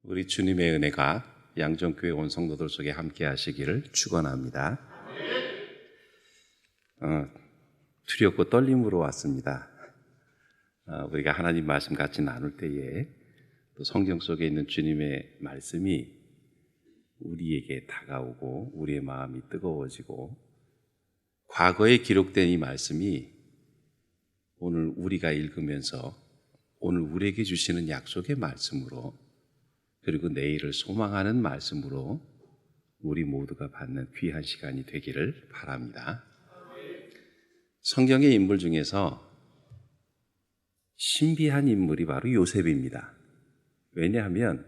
우리 주님의 은혜가 양정교회 온 성도들 속에 함께 하시기를 축원합니다. 두렵고 떨림으로 왔습니다. 우리가 하나님 말씀 같이 나눌 때에 또 성경 속에 있는 주님의 말씀이 우리에게 다가오고 우리의 마음이 뜨거워지고 과거에 기록된 이 말씀이 오늘 우리가 읽으면서 오늘 우리에게 주시는 약속의 말씀으로 그리고 내일을 소망하는 말씀으로 우리 모두가 받는 귀한 시간이 되기를 바랍니다. 성경의 인물 중에서 신비한 인물이 바로 요셉입니다. 왜냐하면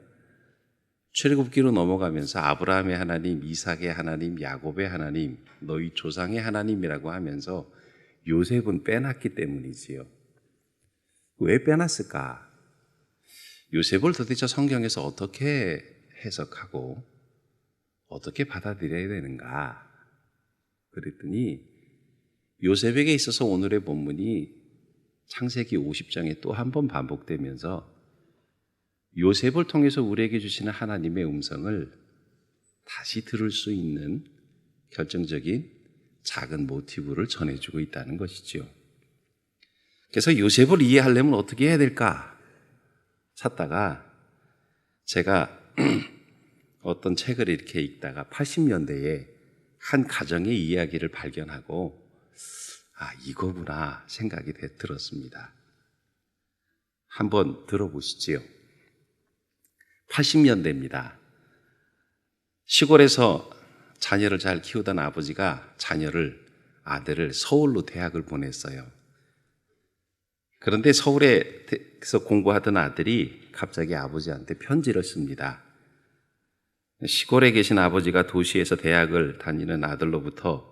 출애굽기로 넘어가면서 아브라함의 하나님, 이삭의 하나님, 야곱의 하나님, 너희 조상의 하나님이라고 하면서 요셉은 빼놨기 때문이지요. 왜 빼놨을까? 요셉을 도대체 성경에서 어떻게 해석하고 어떻게 받아들여야 되는가? 그랬더니 요셉에게 있어서 오늘의 본문이 창세기 50장에 또 한 번 반복되면서 요셉을 통해서 우리에게 주시는 하나님의 음성을 다시 들을 수 있는 결정적인 작은 모티브를 전해주고 있다는 것이죠. 그래서 요셉을 이해하려면 어떻게 해야 될까? 찾다가 제가 어떤 책을 이렇게 읽다가 80년대에 한 가정의 이야기를 발견하고 이거구나 생각이 들었습니다. 한번 들어보시지요. 80년대입니다. 시골에서 자녀를 잘 키우던 아버지가 아들을 서울로 대학을 보냈어요. 그런데 서울에서 공부하던 아들이 갑자기 아버지한테 편지를 씁니다. 시골에 계신 아버지가 도시에서 대학을 다니는 아들로부터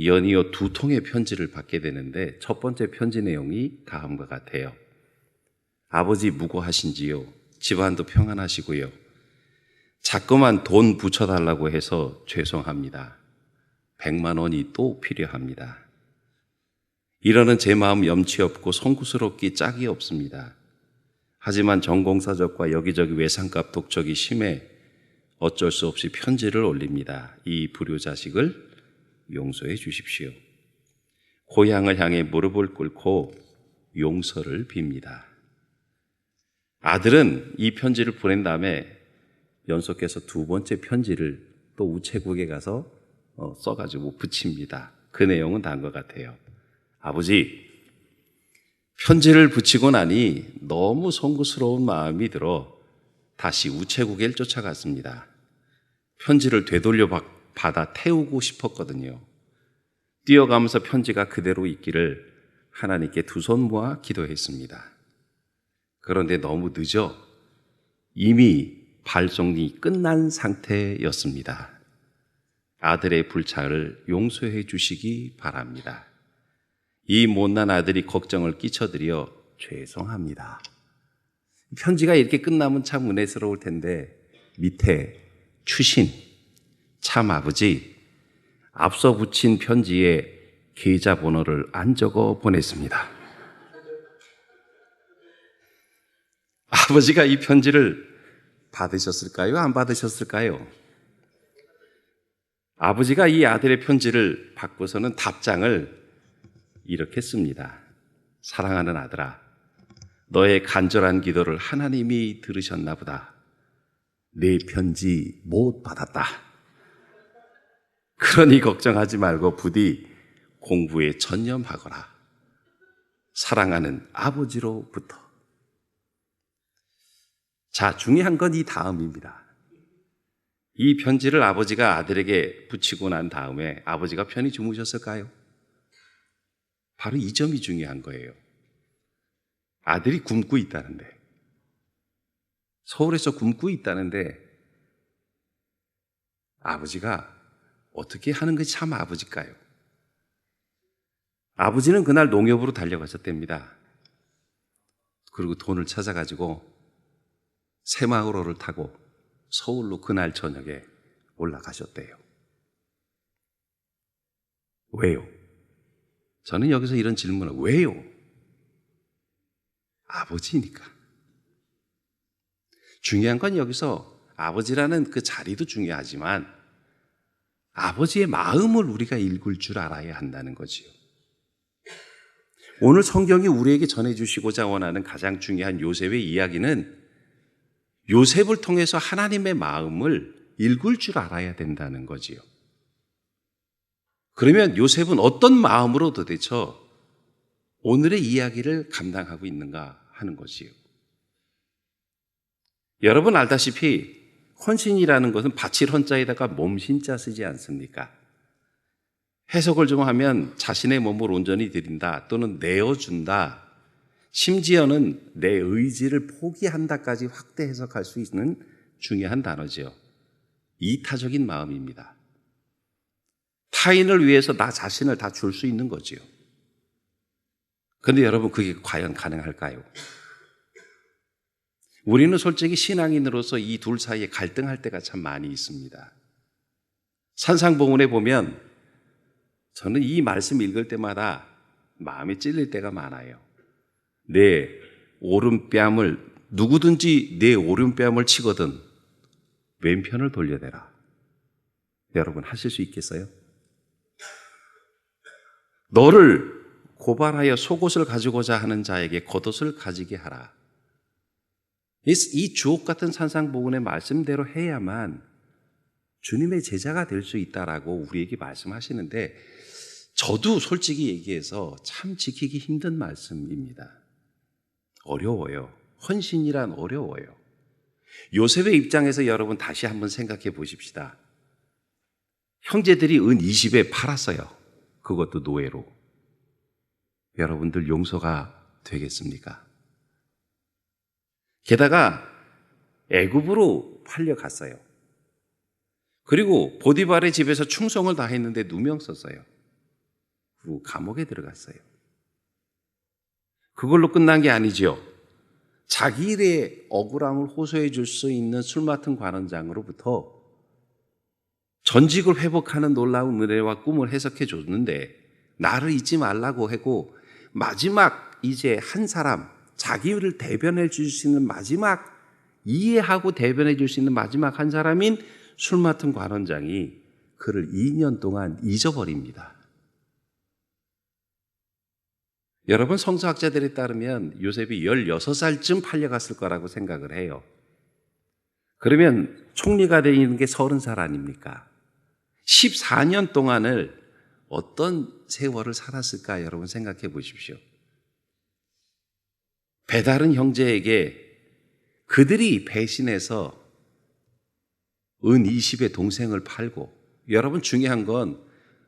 연이어 2통의 편지를 받게 되는데 첫 번째 편지 내용이 다음과 같아요. 아버지 무고하신지요? 집안도 평안하시고요. 자꾸만 돈 붙여달라고 해서 죄송합니다. 100만 원이 또 필요합니다. 이러는 제 마음 염치 없고 송구스럽기 짝이 없습니다. 하지만 전공서적과 여기저기 외상값 독촉이 심해 어쩔 수 없이 편지를 올립니다. 이 불효자식을 용서해 주십시오. 고향을 향해 무릎을 꿇고 용서를 빕니다. 아들은 이 편지를 보낸 다음에 연속해서 2번째 편지를 또 우체국에 가서 써가지고 붙입니다. 그 내용은 다음과 같아요. 아버지, 편지를 붙이고 나니 너무 송구스러운 마음이 들어 다시 우체국에 쫓아갔습니다. 편지를 되돌려 받아 태우고 싶었거든요. 뛰어가면서 편지가 그대로 있기를 하나님께 2손 모아 기도했습니다. 그런데 너무 늦어 이미 발송이 끝난 상태였습니다. 아들의 불찰을 용서해 주시기 바랍니다. 이 못난 아들이 걱정을 끼쳐드려 죄송합니다. 편지가 이렇게 끝나면 참 은혜스러울 텐데 밑에 추신, 참 아버지, 앞서 붙인 편지에 계좌번호를 안 적어 보냈습니다. 아버지가 이 편지를 받으셨을까요? 안 받으셨을까요? 아버지가 이 아들의 편지를 받고서는 답장을 이렇게 씁니다. 사랑하는 아들아, 너의 간절한 기도를 하나님이 들으셨나 보다. 내 편지 못 받았다. 그러니 걱정하지 말고 부디 공부에 전념하거라. 사랑하는 아버지로부터. 자, 중요한 건 이 다음입니다. 이 편지를 아버지가 아들에게 붙이고 난 다음에 아버지가 편히 주무셨을까요? 바로 이 점이 중요한 거예요. 아들이 굶고 있다는데, 서울에서 굶고 있다는데 아버지가 어떻게 하는 것이 참 아버지일까요? 아버지는 그날 농협으로 달려가셨답니다. 그리고 돈을 찾아가지고 새마을호를 타고 서울로 그날 저녁에 올라가셨대요. 왜요? 저는 여기서 이런 질문을 왜요? 아버지니까. 중요한 건 여기서 아버지라는 그 자리도 중요하지만 아버지의 마음을 우리가 읽을 줄 알아야 한다는 거지요. 오늘 성경이 우리에게 전해주시고자 원하는 가장 중요한 요셉의 이야기는 요셉을 통해서 하나님의 마음을 읽을 줄 알아야 된다는 거지요. 그러면 요셉은 어떤 마음으로 도대체 오늘의 이야기를 감당하고 있는가 하는 것이요. 여러분 알다시피 헌신이라는 것은 바칠 헌자에다가 몸신자 쓰지 않습니까? 해석을 좀 하면 자신의 몸을 온전히 드린다 또는 내어준다, 심지어는 내 의지를 포기한다까지 확대 해석할 수 있는 중요한 단어죠. 이타적인 마음입니다. 타인을 위해서 나 자신을 다 줄 수 있는 거지요. 그런데 여러분 그게 과연 가능할까요? 우리는 솔직히 신앙인으로서 이 둘 사이에 갈등할 때가 참 많이 있습니다. 산상봉훈에 보면 저는 이 말씀 읽을 때마다 마음이 찔릴 때가 많아요. 내 오른뺨을 누구든지 내 오른뺨을 치거든 왼편을 돌려대라. 여러분 하실 수 있겠어요? 너를 고발하여 속옷을 가지고자 하는 자에게 겉옷을 가지게 하라. 이 주옥 같은 산상봉훈의 말씀대로 해야만 주님의 제자가 될 수 있다라고 우리에게 말씀하시는데 저도 솔직히 얘기해서 참 지키기 힘든 말씀입니다. 어려워요. 헌신이란 어려워요. 요셉의 입장에서 여러분 다시 한번 생각해 보십시다. 형제들이 은 20에 팔았어요. 그것도 노예로. 여러분들 용서가 되겠습니까? 게다가 애굽으로 팔려갔어요. 그리고 보디발의 집에서 충성을 다했는데 누명 썼어요. 그리고 감옥에 들어갔어요. 그걸로 끝난 게 아니죠. 자기 일의 억울함을 호소해 줄 수 있는 술 맡은 관원장으로부터 전직을 회복하는 놀라운 은혜와 꿈을 해석해 줬는데 나를 잊지 말라고 하고 마지막 이제 한 사람, 자기를 대변해 줄 수 있는 마지막, 이해하고 대변해 줄 수 있는 마지막 한 사람인 술 맡은 관원장이 그를 2년 동안 잊어버립니다. 여러분 성서학자들에 따르면 요셉이 16살쯤 팔려갔을 거라고 생각을 해요. 그러면 총리가 되는 게 30살 아닙니까? 14년 동안을 어떤 세월을 살았을까 여러분 생각해 보십시오. 배다른 형제에게 그들이 배신해서 은 20의 동생을 팔고, 여러분 중요한 건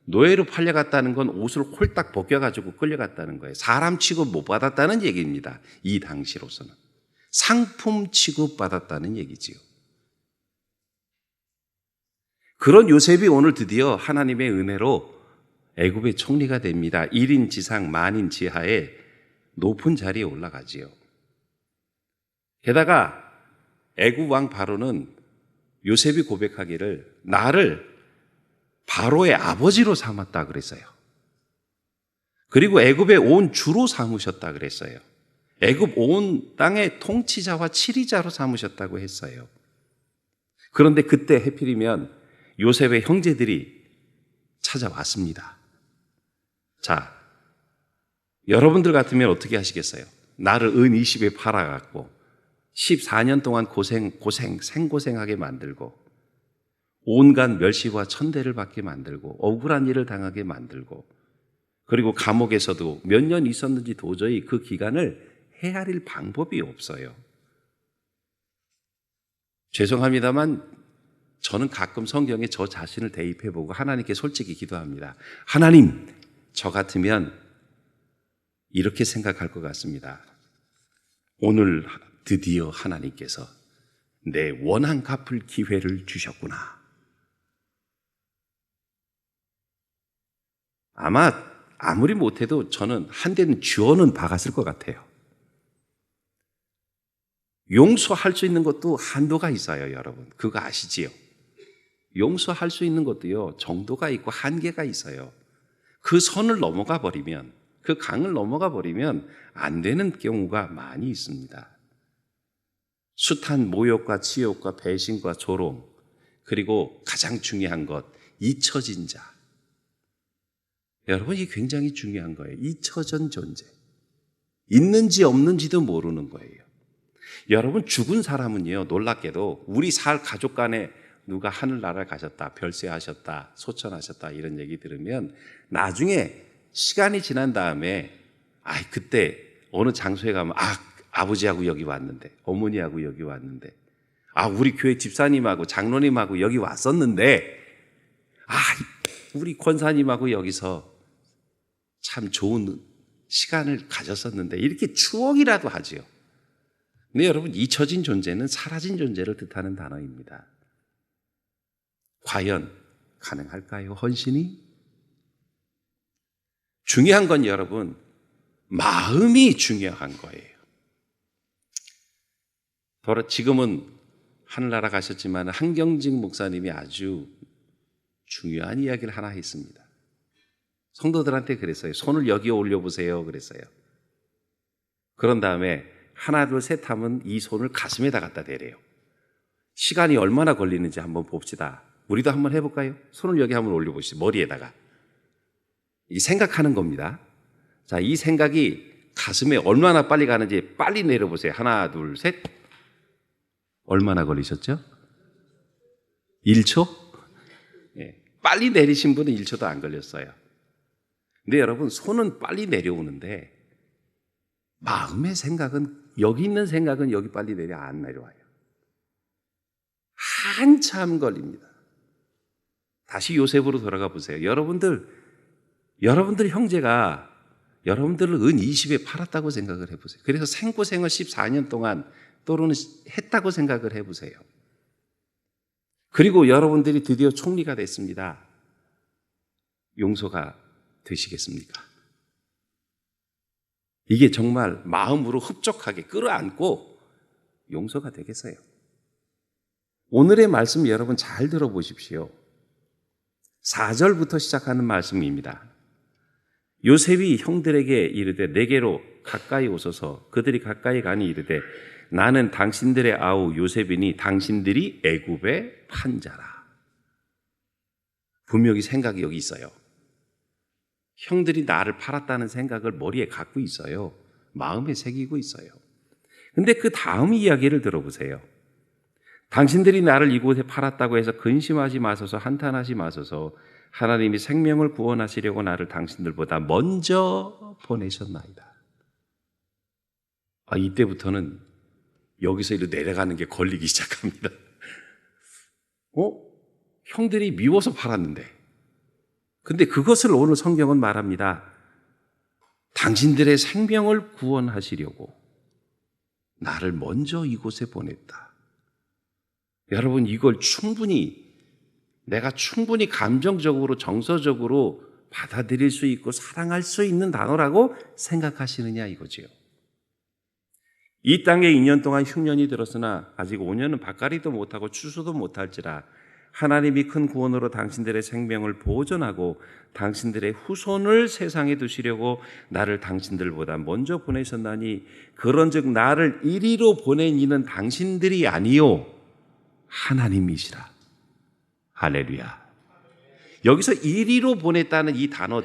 노예로 팔려갔다는 건 옷을 홀딱 벗겨가지고 끌려갔다는 거예요. 사람 취급 못 받았다는 얘기입니다. 이 당시로서는. 상품 취급받았다는 얘기지요. 그런 요셉이 오늘 드디어 하나님의 은혜로 애굽의 총리가 됩니다. 1인 지상 만인 지하에 높은 자리에 올라가지요. 게다가 애굽 왕 바로는 요셉이 고백하기를 나를 바로의 아버지로 삼았다 그랬어요. 그리고 애굽의 온 주로 삼으셨다 그랬어요. 애굽 온 땅의 통치자와 치리자로 삼으셨다고 했어요. 그런데 그때 해필이면 요셉의 형제들이 찾아왔습니다. 자, 여러분들 같으면 어떻게 하시겠어요? 나를 은 20에 팔아갖고 14년 동안 생고생하게 만들고 온갖 멸시와 천대를 받게 만들고 억울한 일을 당하게 만들고 그리고 감옥에서도 몇 년 있었는지 도저히 그 기간을 헤아릴 방법이 없어요. 죄송합니다만 저는 가끔 성경에 저 자신을 대입해보고 하나님께 솔직히 기도합니다. 하나님, 저 같으면 이렇게 생각할 것 같습니다. 오늘 드디어 하나님께서 내 원한 갚을 기회를 주셨구나. 아마 아무리 못해도 저는 한 대는 쥐어는 박았을 것 같아요. 용서할 수 있는 것도 한도가 있어요, 여러분. 그거 아시지요? 용서할 수 있는 것도요, 정도가 있고 한계가 있어요. 그 선을 넘어가 버리면, 그 강을 넘어가 버리면 안 되는 경우가 많이 있습니다. 숱한 모욕과 치욕과 배신과 조롱, 그리고 가장 중요한 것, 잊혀진 자. 여러분, 이게 굉장히 중요한 거예요. 잊혀진 존재. 있는지 없는지도 모르는 거예요. 여러분, 죽은 사람은요, 놀랍게도 우리 가족 간에 누가 하늘나라를 가셨다, 별세하셨다, 소천하셨다 이런 얘기 들으면 나중에 시간이 지난 다음에 그때 어느 장소에 가면 아버지하고 여기 왔는데, 어머니하고 여기 왔는데, 우리 교회 집사님하고 장로님하고 여기 왔었는데, 우리 권사님하고 여기서 참 좋은 시간을 가졌었는데, 이렇게 추억이라도 하지요. 근데 여러분, 잊혀진 존재는 사라진 존재를 뜻하는 단어입니다. 과연 가능할까요? 헌신이? 중요한 건 여러분, 마음이 중요한 거예요. 지금은 하늘나라 가셨지만 한경직 목사님이 아주 중요한 이야기를 하나 했습니다. 성도들한테 그랬어요. 손을 여기 올려보세요 그랬어요. 그런 다음에 하나 둘 셋 하면 이 손을 가슴에다 갖다 대래요. 시간이 얼마나 걸리는지 한번 봅시다. 우리도 한번 해볼까요? 손을 여기 한번 올려보시죠. 머리에다가. 이 생각하는 겁니다. 자, 이 생각이 가슴에 얼마나 빨리 가는지 빨리 내려보세요. 하나 둘 셋. 얼마나 걸리셨죠? 1초? 빨리 내리신 분은 1초도 안 걸렸어요. 근데 여러분, 손은 빨리 내려오는데 마음의 생각은, 여기 있는 생각은 여기 빨리 안 내려와요. 한참 걸립니다. 다시 요셉으로 돌아가 보세요. 여러분들 형제가 여러분들을 은 20에 팔았다고 생각을 해보세요. 그래서 생고생을 14년 동안 또는 했다고 생각을 해보세요. 그리고 여러분들이 드디어 총리가 됐습니다. 용서가 되시겠습니까? 이게 정말 마음으로 흡족하게 끌어안고 용서가 되겠어요? 오늘의 말씀 여러분 잘 들어보십시오. 4절부터 시작하는 말씀입니다. 요셉이 형들에게 이르되 내게로 가까이 오소서. 그들이 가까이 가니 이르되 나는 당신들의 아우 요셉이니 당신들이 애굽의 판자라. 분명히 생각이 여기 있어요. 형들이 나를 팔았다는 생각을 머리에 갖고 있어요. 마음에 새기고 있어요. 근데 그 다음 이야기를 들어보세요. 당신들이 나를 이곳에 팔았다고 해서 근심하지 마소서, 한탄하지 마소서. 하나님이 생명을 구원하시려고 나를 당신들보다 먼저 보내셨나이다. 이때부터는 여기서 이리로 내려가는 게 걸리기 시작합니다. 형들이 미워서 팔았는데. 근데 그것을 오늘 성경은 말합니다. 당신들의 생명을 구원하시려고 나를 먼저 이곳에 보냈다. 여러분, 이걸 내가 충분히 감정적으로, 정서적으로 받아들일 수 있고 사랑할 수 있는 단어라고 생각하시느냐 이거지요. 이 땅에 2년 동안 흉년이 들었으나 아직 5년은 밭갈이도 못하고 추수도 못할지라 하나님이 큰 구원으로 당신들의 생명을 보존하고 당신들의 후손을 세상에 두시려고 나를 당신들보다 먼저 보내셨나니 그런즉 나를 이리로 보낸 이는 당신들이 아니요 하나님이시라. 할렐루야. 여기서 이리로 보냈다는 이 단어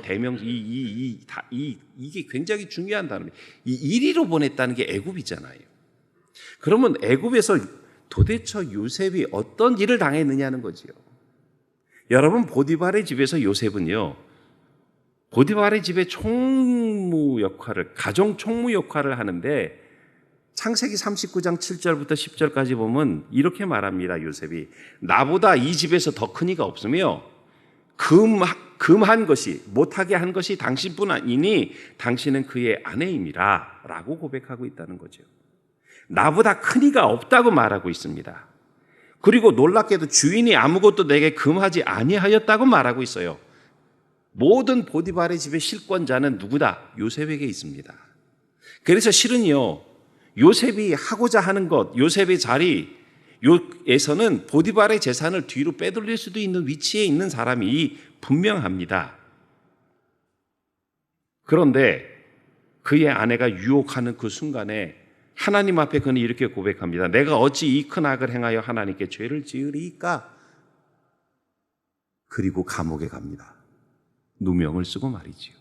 이게 굉장히 중요한 단어입니다. 이 이리로 보냈다는 게 애굽이잖아요. 그러면 애굽에서 도대체 요셉이 어떤 일을 당했느냐는 거지요. 여러분, 보디발의 집에서 요셉은요, 보디발의 집의 가정 총무 역할을 하는데 창세기 39장 7절부터 10절까지 보면 이렇게 말합니다. 요셉이 나보다 이 집에서 더 큰 이가 없으며 금한 것이 못하게 한 것이 당신뿐이니 당신은 그의 아내임이라 라고 고백하고 있다는 거죠. 나보다 큰 이가 없다고 말하고 있습니다. 그리고 놀랍게도 주인이 아무것도 내게 금하지 아니하였다고 말하고 있어요. 모든 보디발의 집의 실권자는 누구다? 요셉에게 있습니다. 그래서 실은요, 요셉이 하고자 하는 것, 요셉의 자리에서는 보디발의 재산을 뒤로 빼돌릴 수도 있는 위치에 있는 사람이 분명합니다. 그런데 그의 아내가 유혹하는 그 순간에 하나님 앞에 그는 이렇게 고백합니다. 내가 어찌 이 큰 악을 행하여 하나님께 죄를 지으리이까? 그리고 감옥에 갑니다. 누명을 쓰고 말이지요.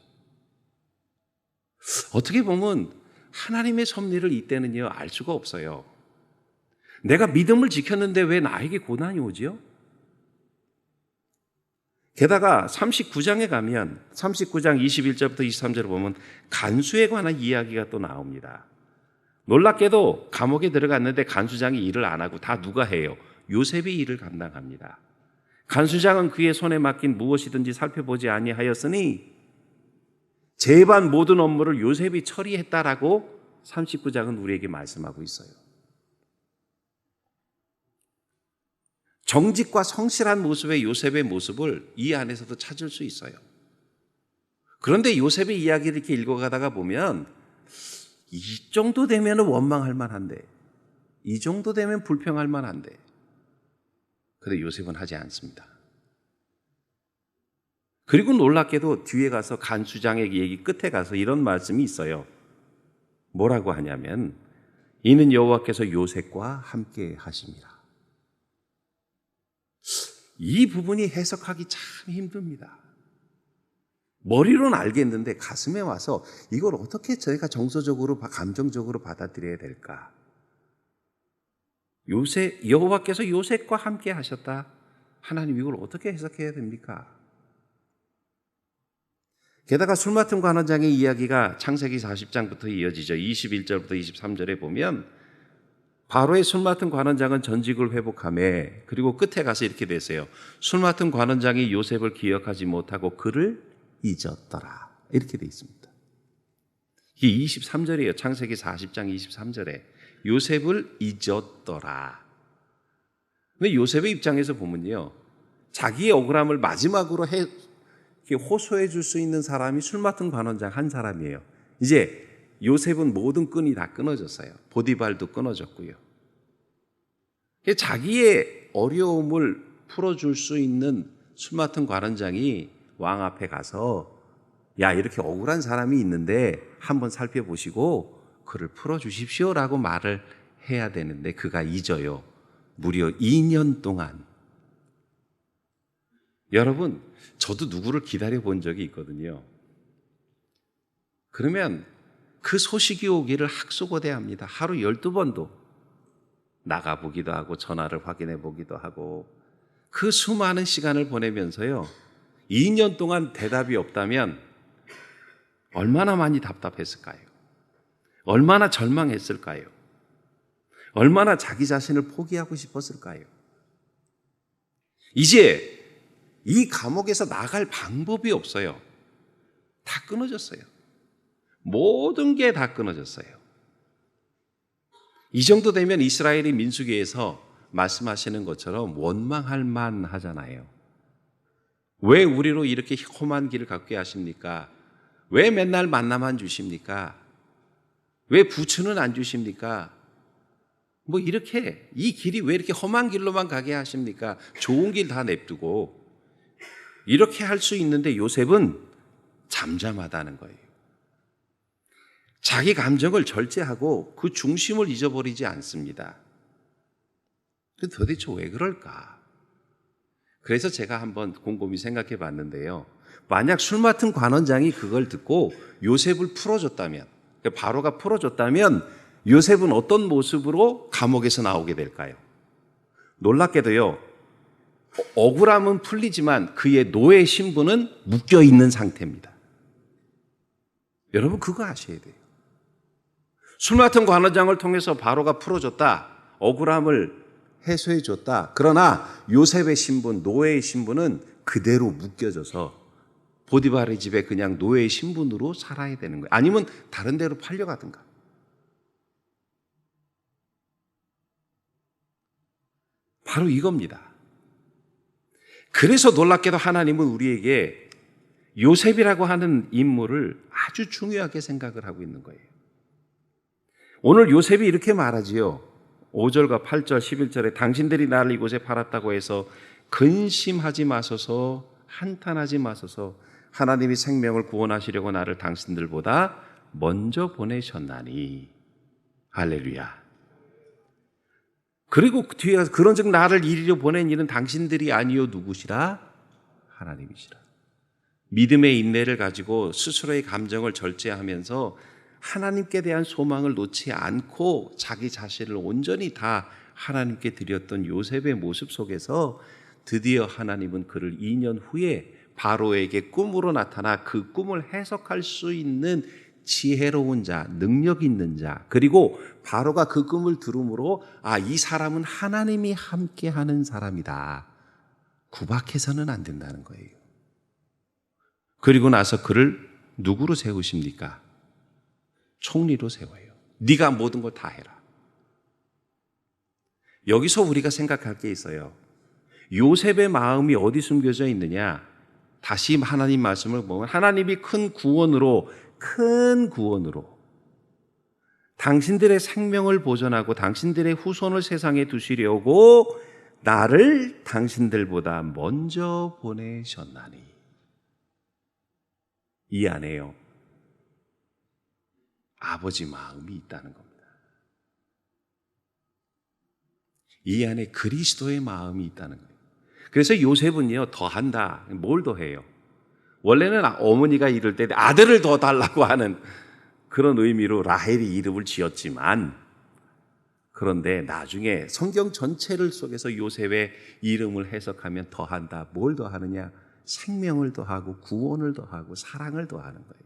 어떻게 보면 하나님의 섭리를 이때는요 알 수가 없어요. 내가 믿음을 지켰는데 왜 나에게 고난이 오지요? 게다가 39장에 가면 39장 21절부터 23절을 보면 간수에 관한 이야기가 또 나옵니다. 놀랍게도 감옥에 들어갔는데 간수장이 일을 안 하고 다 누가 해요? 요셉이 일을 감당합니다. 간수장은 그의 손에 맡긴 무엇이든지 살펴보지 아니하였으니 재반 모든 업무를 요셉이 처리했다라고 39장은 우리에게 말씀하고 있어요. 정직과 성실한 모습의 요셉의 모습을 이 안에서도 찾을 수 있어요. 그런데 요셉의 이야기를 이렇게 읽어가다가 보면 이 정도 되면 원망할 만한데, 이 정도 되면 불평할 만한데, 그런데 요셉은 하지 않습니다. 그리고 놀랍게도 뒤에 가서 간수장의 얘기 끝에 가서 이런 말씀이 있어요. 뭐라고 하냐면 이는 여호와께서 요셉과 함께 하십니다. 이 부분이 해석하기 참 힘듭니다. 머리로는 알겠는데 가슴에 와서 이걸 어떻게 저희가 정서적으로 감정적으로 받아들여야 될까? 여호와께서 요셉과 함께 하셨다. 하나님 이걸 어떻게 해석해야 됩니까? 게다가 술 맡은 관원장의 이야기가 창세기 40장부터 이어지죠. 21절부터 23절에 보면 바로의 술 맡은 관원장은 전직을 회복하며 그리고 끝에 가서 이렇게 됐어요. 술 맡은 관원장이 요셉을 기억하지 못하고 그를 잊었더라. 이렇게 돼 있습니다. 이게 23절이에요. 창세기 40장 23절에 요셉을 잊었더라. 근데 요셉의 입장에서 보면요, 자기의 억울함을 마지막으로 호소해 줄 수 있는 사람이 술 맡은 관원장 한 사람이에요. 이제 요셉은 모든 끈이 다 끊어졌어요. 보디발도 끊어졌고요. 자기의 어려움을 풀어줄 수 있는 술 맡은 관원장이 왕 앞에 가서 야, 이렇게 억울한 사람이 있는데 한번 살펴보시고 그를 풀어주십시오라고 말을 해야 되는데 그가 잊어요. 무려 2년 동안. 여러분, 저도 누구를 기다려 본 적이 있거든요. 그러면 그 소식이 오기를 학수고대합니다. 하루 12번도 나가보기도 하고 전화를 확인해 보기도 하고 그 수많은 시간을 보내면서요, 2년 동안 대답이 없다면 얼마나 많이 답답했을까요? 얼마나 절망했을까요? 얼마나 자기 자신을 포기하고 싶었을까요? 이제 이 감옥에서 나갈 방법이 없어요. 다 끊어졌어요. 모든 게 다 끊어졌어요. 이 정도 되면 이스라엘이 민수기에서 말씀하시는 것처럼 원망할 만하잖아요. 왜 우리로 이렇게 험한 길을 갖게 하십니까? 왜 맨날 만나만 주십니까? 왜 부추는 안 주십니까? 뭐 이렇게 이 길이 왜 이렇게 험한 길로만 가게 하십니까? 좋은 길 다 냅두고 이렇게 할 수 있는데 요셉은 잠잠하다는 거예요. 자기 감정을 절제하고 그 중심을 잊어버리지 않습니다. 도대체 왜 그럴까? 그래서 제가 한번 곰곰이 생각해 봤는데요. 만약 술 맡은 관원장이 그걸 듣고 요셉을 풀어줬다면, 바로가 풀어줬다면 요셉은 어떤 모습으로 감옥에서 나오게 될까요? 놀랍게도요, 억울함은 풀리지만 그의 노예 신분은 묶여 있는 상태입니다. 여러분 그거 아셔야 돼요. 술 맡은 관원장을 통해서 바로가 풀어줬다. 억울함을 해소해줬다. 그러나 요셉의 신분, 노예의 신분은 그대로 묶여져서 보디발의 집에 그냥 노예의 신분으로 살아야 되는 거예요. 아니면 다른 데로 팔려가든가. 바로 이겁니다. 그래서 놀랍게도 하나님은 우리에게 요셉이라고 하는 인물을 아주 중요하게 생각을 하고 있는 거예요. 오늘 요셉이 이렇게 말하지요. 5절과 8절, 11절에 당신들이 나를 이곳에 팔았다고 해서 근심하지 마소서, 한탄하지 마소서. 하나님이 생명을 구원하시려고 나를 당신들보다 먼저 보내셨나니. 할렐루야. 그리고 뒤에 가서 그런즉 나를 이리로 보낸 이는 당신들이 아니요 누구시라? 하나님이시라. 믿음의 인내를 가지고 스스로의 감정을 절제하면서 하나님께 대한 소망을 놓지 않고 자기 자신을 온전히 다 하나님께 드렸던 요셉의 모습 속에서 드디어 하나님은 그를 2년 후에 바로에게 꿈으로 나타나 그 꿈을 해석할 수 있는 지혜로운 자, 능력 있는 자, 그리고 바로가 그 꿈을 들음으로 이 사람은 하나님이 함께하는 사람이다. 구박해서는 안 된다는 거예요. 그리고 나서 그를 누구로 세우십니까? 총리로 세워요. 네가 모든 걸 다 해라. 여기서 우리가 생각할 게 있어요. 요셉의 마음이 어디 숨겨져 있느냐? 다시 하나님 말씀을 보면 하나님이 큰 구원으로 당신들의 생명을 보존하고 당신들의 후손을 세상에 두시려고 나를 당신들보다 먼저 보내셨나니. 이 안에요, 아버지 마음이 있다는 겁니다. 이 안에 그리스도의 마음이 있다는 거예요. 그래서 요셉은요, 더한다. 뭘 더해요? 원래는 어머니가 이럴 때 아들을 더 달라고 하는 그런 의미로 라헬이 이름을 지었지만, 그런데 나중에 성경 전체를 속에서 요셉의 이름을 해석하면 더한다. 뭘 더하느냐? 생명을 더하고 구원을 더하고 사랑을 더하는 거예요.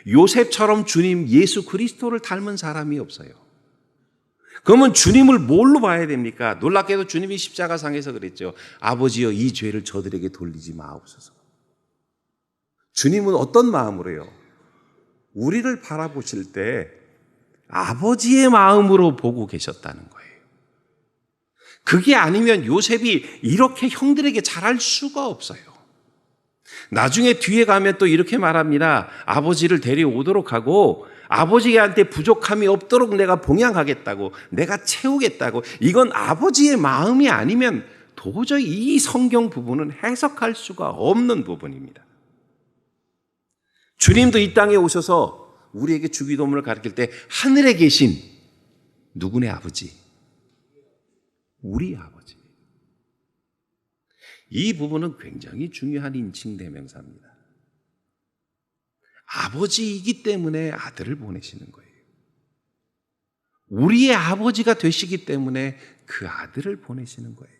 요셉처럼 주님 예수 그리스도를 닮은 사람이 없어요. 그러면 주님을 뭘로 봐야 됩니까? 놀랍게도 주님이 십자가상에서 그랬죠. 아버지여, 이 죄를 저들에게 돌리지 마옵소서. 주님은 어떤 마음으로요? 우리를 바라보실 때 아버지의 마음으로 보고 계셨다는 거예요. 그게 아니면 요셉이 이렇게 형들에게 잘할 수가 없어요. 나중에 뒤에 가면 또 이렇게 말합니다. 아버지를 데려오도록 하고 아버지한테 부족함이 없도록 내가 봉양하겠다고, 내가 채우겠다고. 이건 아버지의 마음이 아니면 도저히 이 성경 부분은 해석할 수가 없는 부분입니다. 주님도 이 땅에 오셔서 우리에게 주기도문을 가르칠 때 하늘에 계신 누구네 아버지? 우리 아버지. 이 부분은 굉장히 중요한 인칭 대명사입니다. 아버지이기 때문에 아들을 보내시는 거예요. 우리의 아버지가 되시기 때문에 그 아들을 보내시는 거예요.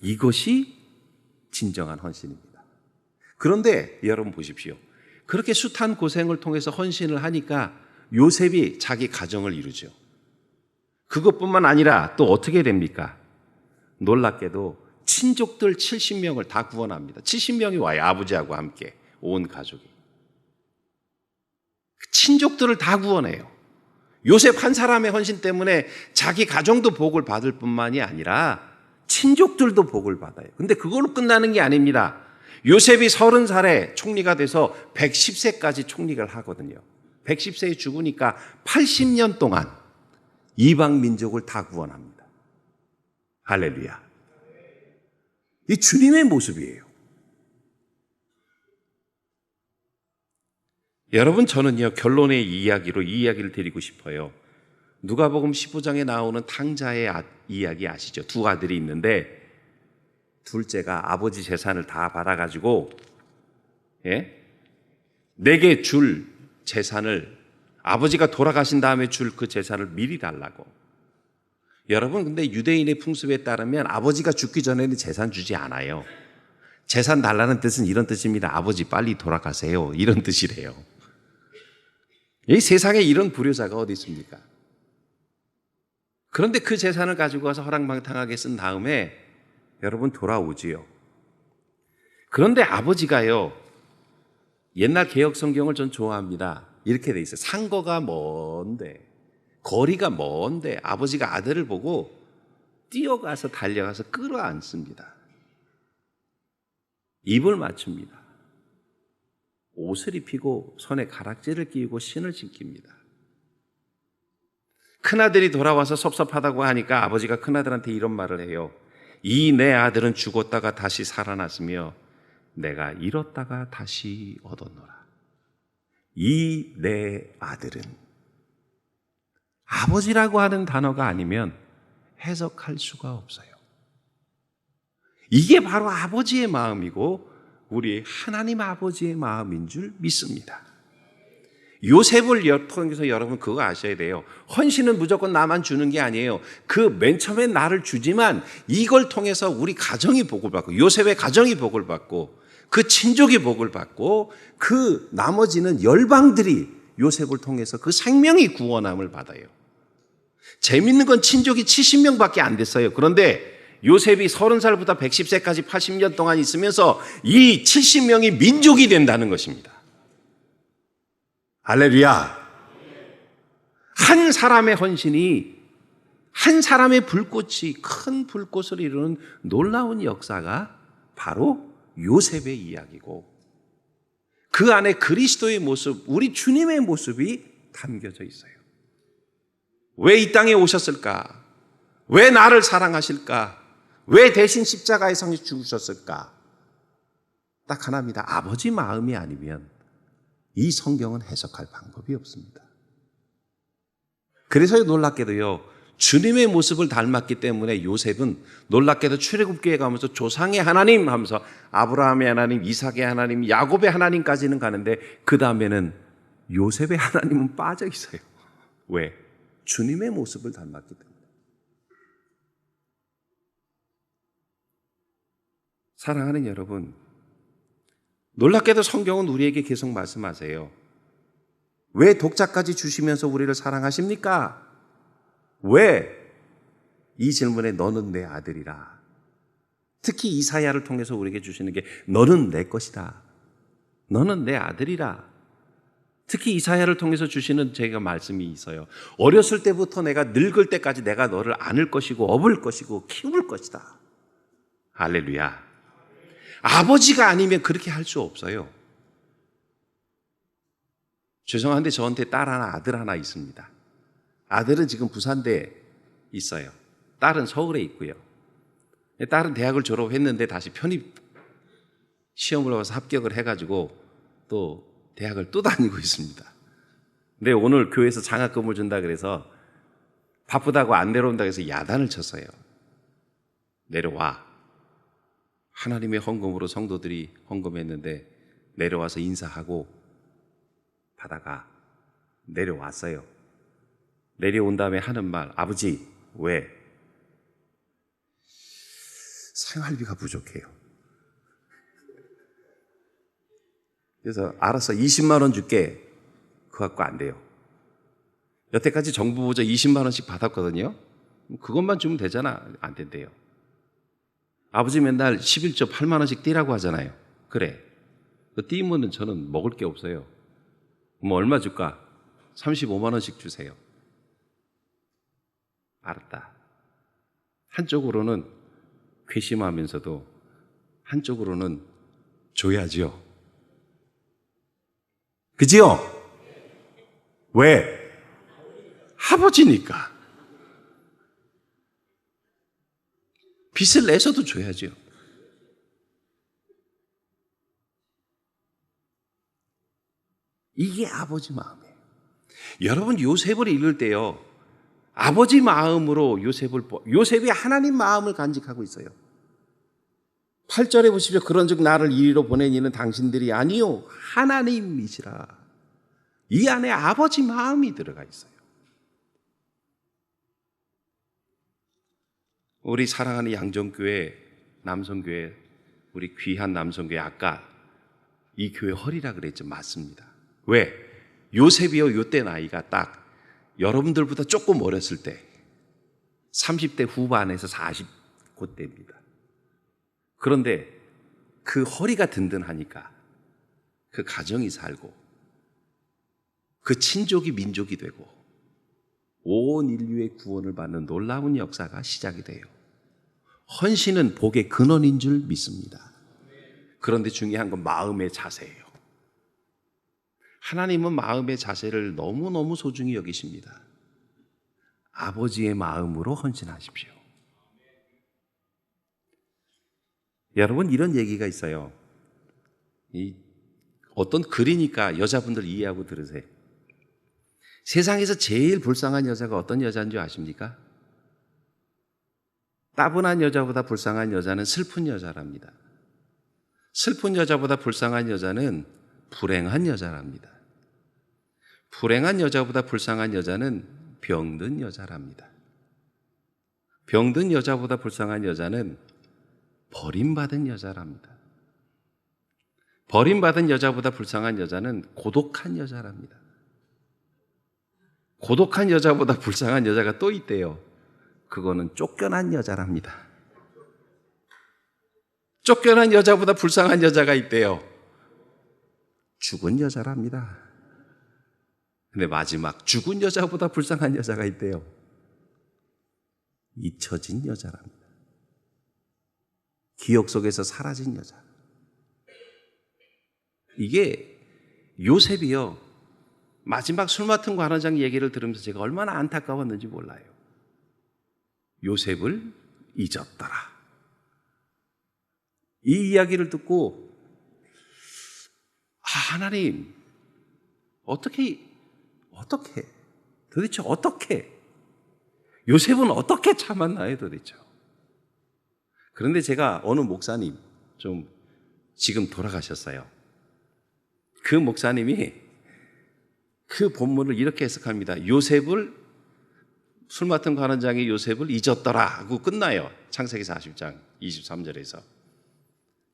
이것이 진정한 헌신입니다. 그런데 여러분 보십시오. 그렇게 숱한 고생을 통해서 헌신을 하니까 요셉이 자기 가정을 이루죠. 그것뿐만 아니라 또 어떻게 됩니까? 놀랍게도 친족들 70명을 다 구원합니다. 70명이 와요. 아버지하고 함께 온 가족이. 친족들을 다 구원해요. 요셉 한 사람의 헌신 때문에 자기 가정도 복을 받을 뿐만이 아니라 친족들도 복을 받아요. 근데 그걸로 끝나는 게 아닙니다. 요셉이 30살에 총리가 돼서 110세까지 총리를 하거든요. 110세에 죽으니까 80년 동안 이방 민족을 다 구원합니다. 할렐루야. 이 주님의 모습이에요. 여러분, 저는요, 결론의 이야기로 이 이야기를 드리고 싶어요. 누가복음 15장에 나오는 탕자의 이야기 아시죠? 두 아들이 있는데 둘째가 아버지 재산을 다 받아가지고 내게 줄 재산을, 아버지가 돌아가신 다음에 줄 그 재산을 미리 달라고. 여러분, 근데 유대인의 풍습에 따르면 아버지가 죽기 전에는 재산 주지 않아요. 재산 달라는 뜻은 이런 뜻입니다. 아버지 빨리 돌아가세요. 이런 뜻이래요. 이 세상에 이런 불효자가 어디 있습니까? 그런데 그 재산을 가지고 가서 허랑방탕하게 쓴 다음에 여러분 돌아오지요. 그런데 아버지가요, 옛날 개역 성경을 전 좋아합니다. 이렇게 돼 있어요. 상거가 먼데, 거리가 먼데 아버지가 아들을 보고 뛰어가서 달려가서 끌어안습니다. 입을 맞춥니다. 옷을 입히고 손에 가락지를 끼우고 신을 신깁니다. 큰아들이 돌아와서 섭섭하다고 하니까 아버지가 큰아들한테 이런 말을 해요. 이 내 아들은 죽었다가 다시 살아났으며 내가 잃었다가 다시 얻었노라. 이 내 아들은. 아버지라고 하는 단어가 아니면 해석할 수가 없어요. 이게 바로 아버지의 마음이고 우리 하나님 아버지의 마음인 줄 믿습니다. 요셉을 통해서 여러분 그거 아셔야 돼요. 헌신은 무조건 나만 주는 게 아니에요. 그 맨 처음에 나를 주지만 이걸 통해서 우리 가정이 복을 받고 요셉의 가정이 복을 받고 그 친족이 복을 받고 그 나머지는 열방들이 요셉을 통해서 그 생명이 구원함을 받아요. 재밌는 건 친족이 70명밖에 안 됐어요. 그런데 요셉이 30살부터 110세까지 80년 동안 있으면서 이 70명이 민족이 된다는 것입니다. 할렐루야. 한 사람의 헌신이 한 사람의 불꽃이 큰 불꽃을 이루는 놀라운 역사가 바로 요셉의 이야기고 그 안에 그리스도의 모습, 우리 주님의 모습이 담겨져 있어요. 왜 이 땅에 오셨을까? 왜 나를 사랑하실까? 왜 대신 십자가에서 죽으셨을까? 딱 하나입니다. 아버지 마음이 아니면 이 성경은 해석할 방법이 없습니다. 그래서 놀랍게도요, 주님의 모습을 닮았기 때문에 요셉은 놀랍게도 출애굽기에 가면서 조상의 하나님 하면서 아브라함의 하나님, 이삭의 하나님, 야곱의 하나님까지는 가는데 그 다음에는 요셉의 하나님은 빠져 있어요. 왜? 주님의 모습을 닮았기 때문에. 사랑하는 여러분, 놀랍게도 성경은 우리에게 계속 말씀하세요. 왜 독자까지 주시면서 우리를 사랑하십니까? 왜? 이 질문에 너는 내 아들이라. 특히 이사야를 통해서 우리에게 주시는 게 너는 내 것이다. 너는 내 아들이라. 특히 이사야를 통해서 주시는 제가 말씀이 있어요. 어렸을 때부터 내가 늙을 때까지 내가 너를 안을 것이고 업을 것이고 키울 것이다. 할렐루야. 아버지가 아니면 그렇게 할 수 없어요. 죄송한데 저한테 딸 하나, 아들 하나 있습니다. 아들은 지금 부산대에 있어요. 딸은 서울에 있고요. 딸은 대학을 졸업했는데 다시 편입 시험을 봐서 합격을 해가지고 또 대학을 또 다니고 있습니다. 근데 오늘 교회에서 장학금을 준다 그래서 바쁘다고 안 내려온다고 해서 야단을 쳤어요. 내려와. 하나님의 헌금으로 성도들이 헌금했는데 내려와서 인사하고 받아가. 내려왔어요. 내려온 다음에 하는 말, 아버지, 왜? 생활비가 부족해요. 그래서 알았어, 20만 원 줄게. 그거 갖고 안 돼요. 여태까지 정부 보조 20만 원씩 받았거든요. 그것만 주면 되잖아. 안 된대요. 아버지 맨날 11조 8만 원씩 띄라고 하잖아요. 그래. 그 띄면은 저는 먹을 게 없어요. 뭐 얼마 줄까? 35만 원씩 주세요. 알았다. 한쪽으로는 괘씸하면서도 한쪽으로는 줘야지요. 그지요? 왜? 아버지니까. 빚을 내서도 줘야죠. 이게 아버지 마음이에요. 여러분 요셉을 읽을 때요, 아버지 마음으로 요셉이 하나님 마음을 간직하고 있어요. 8절에 보십시오. 그런즉 나를 이리로 보낸 이는 당신들이 아니요 하나님이시라. 이 안에 아버지 마음이 들어가 있어요. 우리 사랑하는 양정교회 남성교회, 우리 귀한 남성교회, 아까 이 교회 허리라 그랬죠. 맞습니다. 왜? 요셉이요, 요때 나이가 딱 여러분들보다 조금 어렸을 때 30대 후반에서 40 그때입니다. 그런데 그 허리가 든든하니까 그 가정이 살고 그 친족이 민족이 되고 온 인류의 구원을 받는 놀라운 역사가 시작이 돼요. 헌신은 복의 근원인 줄 믿습니다. 그런데 중요한 건 마음의 자세예요. 하나님은 마음의 자세를 너무너무 소중히 여기십니다. 아버지의 마음으로 헌신하십시오. 여러분, 이런 얘기가 있어요. 어떤 글이니까 여자분들 이해하고 들으세요. 세상에서 제일 불쌍한 여자가 어떤 여자인 줄 아십니까? 따분한 여자보다 불쌍한 여자는 슬픈 여자랍니다. 슬픈 여자보다 불쌍한 여자는 불행한 여자랍니다. 불행한 여자보다 불쌍한 여자는 병든 여자랍니다. 병든 여자보다 불쌍한 여자는 버림받은 여자랍니다. 버림받은 여자보다 불쌍한 여자는 고독한 여자랍니다. 고독한 여자보다 불쌍한 여자가 또 있대요. 그거는 쫓겨난 여자랍니다. 쫓겨난 여자보다 불쌍한 여자가 있대요. 죽은 여자랍니다. 근데 마지막 죽은 여자보다 불쌍한 여자가 있대요. 잊혀진 여자랍니다. 기억 속에서 사라진 여자. 이게 요셉이요, 마지막 술 맡은 관원장 얘기를 들으면서 제가 얼마나 안타까웠는지 몰라요. 요셉을 잊었더라. 이 이야기를 듣고 하나님 어떻게 도대체 어떻게 요셉은 어떻게 참았나요 도대체. 그런데 제가 어느 목사님 좀 지금 돌아가셨어요. 그 목사님이 그 본문을 이렇게 해석합니다. 요셉을 술 맡은 관원장이 요셉을 잊었더라 하고 끝나요. 창세기 40장 23절에서.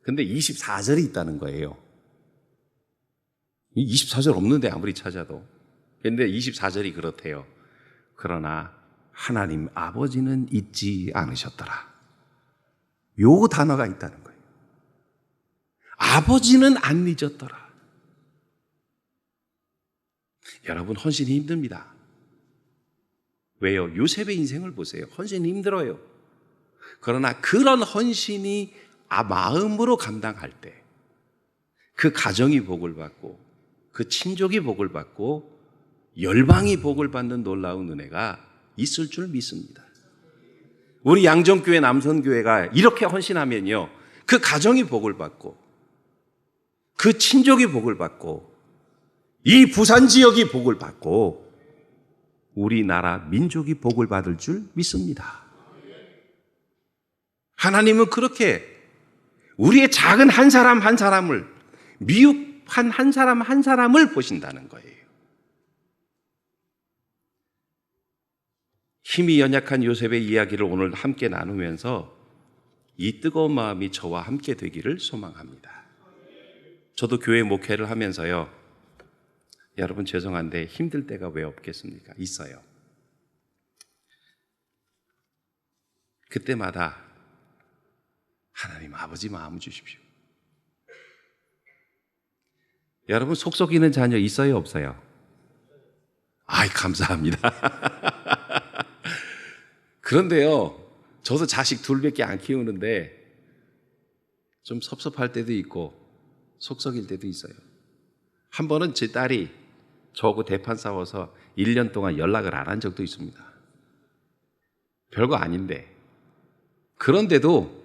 근데 24절이 있다는 거예요. 24절 없는데 아무리 찾아도. 근데 24절이 그렇대요. 그러나 하나님 아버지는 잊지 않으셨더라. 요 단어가 있다는 거예요. 아버지는 안 잊었더라. 여러분, 헌신이 힘듭니다. 왜요? 요셉의 인생을 보세요. 헌신이 힘들어요. 그러나 그런 헌신이 마음으로 감당할 때 그 가정이 복을 받고 그 친족이 복을 받고 열방이 복을 받는 놀라운 은혜가 있을 줄 믿습니다. 우리 양정교회 남선교회가 이렇게 헌신하면요, 그 가정이 복을 받고 그 친족이 복을 받고 이 부산 지역이 복을 받고 우리나라 민족이 복을 받을 줄 믿습니다. 하나님은 그렇게 우리의 작은 한 사람 한 사람을, 미흡한 한 사람 한 사람을 보신다는 거예요. 힘이 연약한 요셉의 이야기를 오늘 함께 나누면서 이 뜨거운 마음이 저와 함께 되기를 소망합니다. 저도 교회 목회를 하면서요, 여러분 죄송한데 힘들 때가 왜 없겠습니까? 있어요. 그때마다 하나님 아버지 마음 주십시오. 여러분 속 썩이는 자녀 있어요, 없어요? 아이, 감사합니다. 그런데요, 저도 자식 둘밖에 안 키우는데 좀 섭섭할 때도 있고 속 썩일 때도 있어요. 한 번은 제 딸이 저하고 대판 싸워서 1년 동안 연락을 안 한 적도 있습니다. 별거 아닌데. 그런데도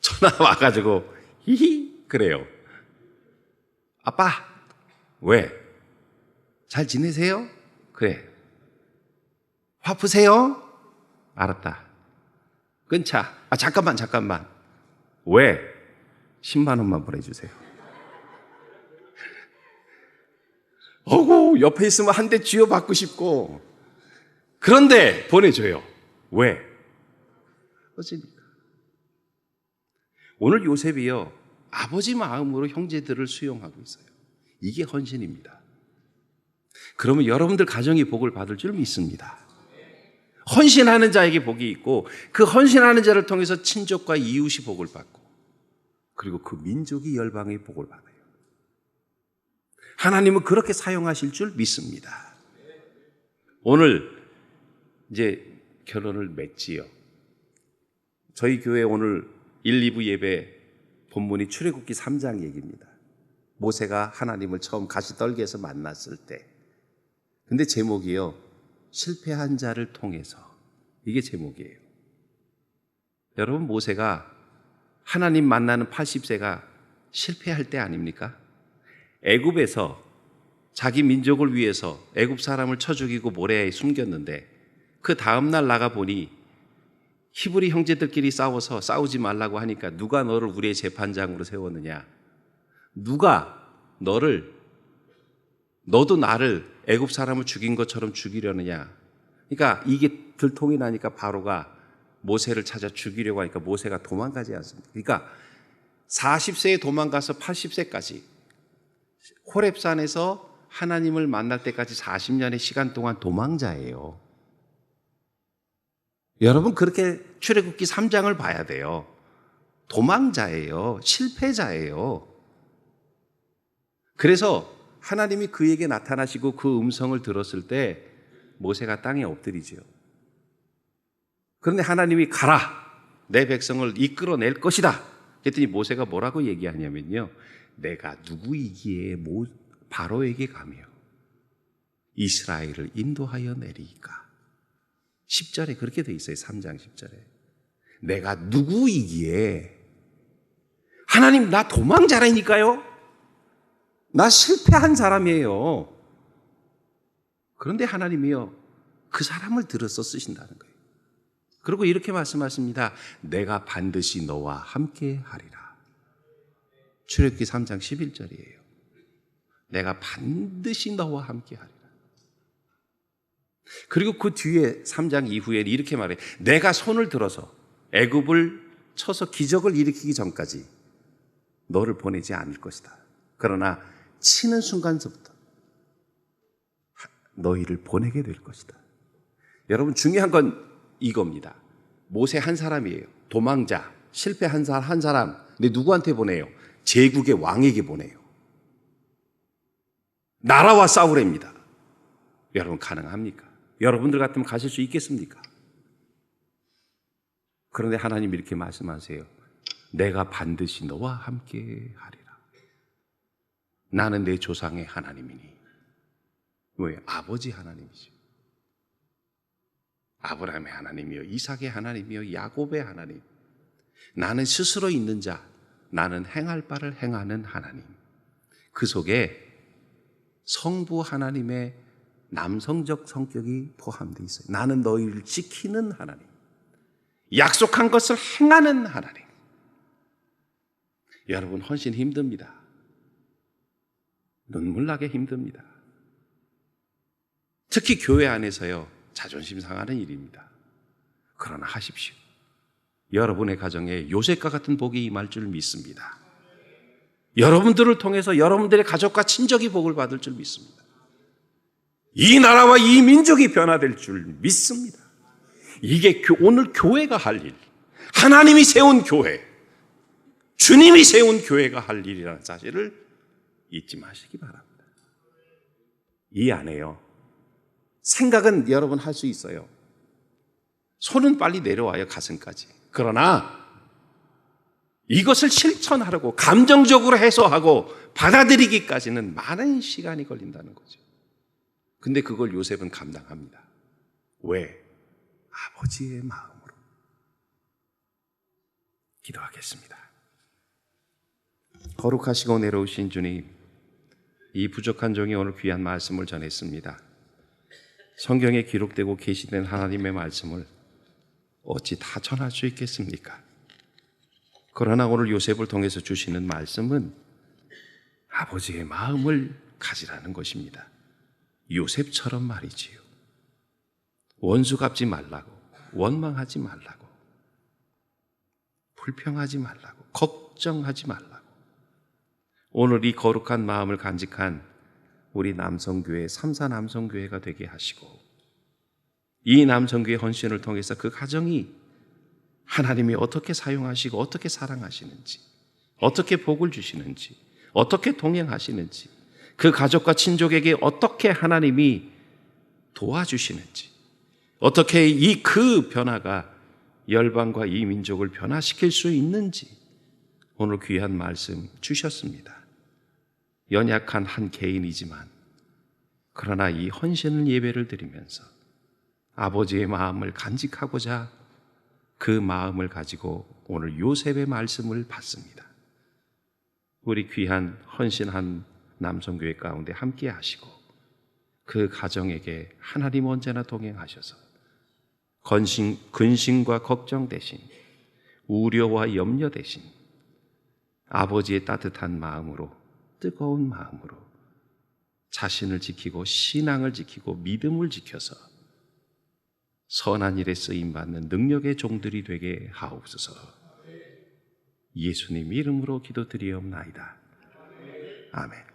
전화 와가지고 히히 그래요. 아빠, 왜? 잘 지내세요? 그래. 화푸세요? 알았다. 끊자. 잠깐만. 왜? 10만 원만 보내주세요. 어구, 옆에 있으면 한 대 쥐어받고 싶고. 그런데 보내줘요. 왜? 어찌니까. 오늘 요셉이요, 아버지 마음으로 형제들을 수용하고 있어요. 이게 헌신입니다. 그러면 여러분들 가정이 복을 받을 줄 믿습니다. 헌신하는 자에게 복이 있고 그 헌신하는 자를 통해서 친족과 이웃이 복을 받고 그리고 그 민족이 열방의 복을 받아요. 하나님은 그렇게 사용하실 줄 믿습니다. 오늘 이제 결혼을 맺지요. 저희 교회 오늘 1, 2부 예배 본문이 출애굽기 3장 얘기입니다. 모세가 하나님을 처음 가시떨기에서 만났을 때. 근데 제목이요, 실패한 자를 통해서. 이게 제목이에요. 여러분, 모세가 하나님 만나는 80세가 실패할 때 아닙니까? 애굽에서 자기 민족을 위해서 애굽 사람을 쳐 죽이고 모래에 숨겼는데 그 다음날 나가보니 히브리 형제들끼리 싸워서 싸우지 말라고 하니까 누가 너를 우리의 재판장으로 세웠느냐? 누가 너도 나를 애굽 사람을 죽인 것처럼 죽이려느냐? 그러니까 이게 들통이 나니까 바로가 모세를 찾아 죽이려고 하니까 모세가 도망가지 않습니다. 그러니까 40세에 도망가서 80세까지 호렙산에서 하나님을 만날 때까지 40년의 시간 동안 도망자예요. 여러분 그렇게 출애굽기 3장을 봐야 돼요. 도망자예요. 실패자예요. 그래서 하나님이 그에게 나타나시고 그 음성을 들었을 때 모세가 땅에 엎드리지요. 그런데 하나님이 가라. 내 백성을 이끌어낼 것이다. 그랬더니 모세가 뭐라고 얘기하냐면요. 내가 누구이기에 바로에게 가며 이스라엘을 인도하여 내리까. 10절에 그렇게 돼 있어요. 3장 10절에. 내가 누구이기에. 하나님 나 도망자라니까요. 나 실패한 사람이에요. 그런데 하나님이요 그 사람을 들어서 쓰신다는 거예요. 그리고 이렇게 말씀하십니다. 내가 반드시 너와 함께 하리라. 출애굽기 3장 11절이에요. 내가 반드시 너와 함께 하리라. 그리고 그 뒤에 3장 이후에 이렇게 말해. 내가 손을 들어서 애굽을 쳐서 기적을 일으키기 전까지 너를 보내지 않을 것이다. 그러나 치는 순간서부터 너희를 보내게 될 것이다. 여러분 중요한 건 이겁니다. 모세 한 사람이에요. 도망자, 실패한 한 사람. 근데 누구한테 보내요? 제국의 왕에게 보내요. 나라와 싸우랍니다. 여러분 가능합니까? 여러분들 같으면 가실 수 있겠습니까? 그런데 하나님 이렇게 말씀하세요. 내가 반드시 너와 함께 하리라. 나는 내 조상의 하나님이니. 왜? 아버지 하나님이죠. 아브라함의 하나님이요, 이삭의 하나님이요, 야곱의 하나님. 나는 스스로 있는 자, 나는 행할 바를 행하는 하나님. 그 속에 성부 하나님의 남성적 성격이 포함되어 있어요. 나는 너희를 지키는 하나님. 약속한 것을 행하는 하나님. 여러분 헌신 힘듭니다. 눈물 나게 힘듭니다. 특히 교회 안에서요. 자존심 상하는 일입니다. 그러나 하십시오. 여러분의 가정에 요셉과 같은 복이 임할 줄 믿습니다. 여러분들을 통해서 여러분들의 가족과 친족이 복을 받을 줄 믿습니다. 이 나라와 이 민족이 변화될 줄 믿습니다. 이게 오늘 교회가 할 일, 하나님이 세운 교회, 주님이 세운 교회가 할 일이라는 사실을 잊지 마시기 바랍니다. 이 안에요. 생각은 여러분 할 수 있어요. 손은 빨리 내려와요, 가슴까지. 그러나 이것을 실천하려고 감정적으로 해소하고 받아들이기까지는 많은 시간이 걸린다는 거죠. 근데 그걸 요셉은 감당합니다. 왜? 아버지의 마음으로. 기도하겠습니다. 거룩하시고 내려오신 주님, 이 부족한 종이 오늘 귀한 말씀을 전했습니다. 성경에 기록되고 계시된 하나님의 말씀을 어찌 다 전할 수 있겠습니까? 그러나 오늘 요셉을 통해서 주시는 말씀은 아버지의 마음을 가지라는 것입니다. 요셉처럼 말이지요. 원수 갚지 말라고, 원망하지 말라고, 불평하지 말라고, 걱정하지 말라고. 오늘 이 거룩한 마음을 간직한 우리 남성교회, 삼사 남성교회가 되게 하시고, 이 남성교회 헌신을 통해서 그 가정이 하나님이 어떻게 사용하시고 어떻게 사랑하시는지, 어떻게 복을 주시는지, 어떻게 동행하시는지, 그 가족과 친족에게 어떻게 하나님이 도와주시는지, 어떻게 그 변화가 열방과 이 민족을 변화시킬 수 있는지 오늘 귀한 말씀 주셨습니다. 연약한 한 개인이지만 그러나 이 헌신을 예배를 드리면서 아버지의 마음을 간직하고자 그 마음을 가지고 오늘 요셉의 말씀을 받습니다. 우리 귀한 헌신한 남성교회 가운데 함께 하시고 그 가정에게 하나님 언제나 동행하셔서 근심과 걱정 대신 우려와 염려 대신 아버지의 따뜻한 마음으로, 뜨거운 마음으로 자신을 지키고 신앙을 지키고 믿음을 지켜서 선한 일에 쓰임받는 능력의 종들이 되게 하옵소서. 예수님 이름으로 기도드리옵나이다. 아멘.